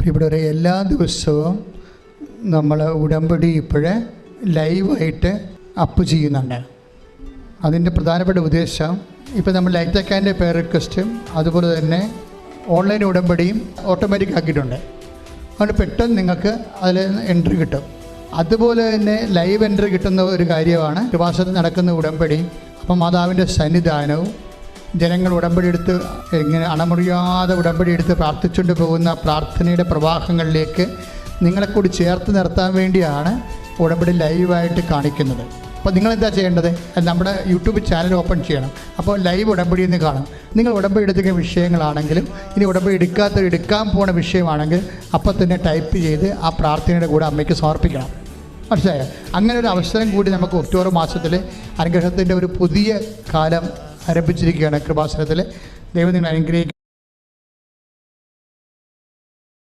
ഇവിടെ എല്ലാ ദിവസവും നമ്മൾ ഉടമ്പടി ഇപ്പോഴേ ലൈവായിട്ട് അപ്പ് ചെയ്യുന്നുണ്ട്. അതിൻ്റെ പ്രധാനപ്പെട്ട ഉദ്ദേശം ഇപ്പോൾ നമ്മൾ ലൈറ്റ് അക്കാൻ്റെ പേർ റിക്വസ്റ്റും അതുപോലെ തന്നെ ഓൺലൈൻ ഉടമ്പടിയും ഓട്ടോമാറ്റിക് ആക്കിയിട്ടുണ്ട്. അതുകൊണ്ട് പെട്ടെന്ന് നിങ്ങൾക്ക് അതിൽ എൻട്രി കിട്ടും. അതുപോലെ തന്നെ ലൈവ് എൻട്രി കിട്ടുന്ന ഒരു കാര്യമാണ് കൃപാസനത്തിൽ നടക്കുന്ന ഉടമ്പടി. അപ്പം മാതാവിൻ്റെ സന്നിധാനവും ജനങ്ങൾ ഉടമ്പടി എടുത്ത് ഇങ്ങനെ അണമുറിയാതെ ഉടമ്പടി എടുത്ത് പ്രാർത്ഥിച്ചുകൊണ്ട് പോകുന്ന പ്രാർത്ഥനയുടെ പ്രവാഹങ്ങളിലേക്ക് നിങ്ങളെക്കൂടി ചേർത്ത് നിർത്താൻ വേണ്ടിയാണ് ഉടമ്പടി ലൈവായിട്ട് കാണിക്കുന്നത്. അപ്പോൾ നിങ്ങളെന്താ ചെയ്യേണ്ടത്? നമ്മുടെ യൂട്യൂബ് ചാനൽ ഓപ്പൺ ചെയ്യണം. അപ്പോൾ ലൈവ് ഉടമ്പടി എന്ന് കാണും. നിങ്ങൾ ഉടമ്പടി എടുത്ത വിഷയങ്ങളാണെങ്കിലും ഇനി ഉടമ്പടി എടുക്കാൻ പോണ വിഷയമാണെങ്കിൽ അപ്പോൾ തന്നെ ടൈപ്പ് ചെയ്ത് ആ പ്രാർത്ഥനയുടെ കൂടെ അമ്മയ്ക്ക് സമർപ്പിക്കണം. മനസ്സിലായോ? അങ്ങനെ ഒരു അവസരം കൂടി നമുക്ക് ഒക്ടോബർ മാസത്തിൽ അനുഗ്രഹത്തിൻ്റെ ഒരു പുതിയ കാലം ആരംഭിച്ചിരിക്കുകയാണ് കൃപാസനത്തിൽ. ദൈവം നിങ്ങൾ അനുഗ്രഹിക്കും.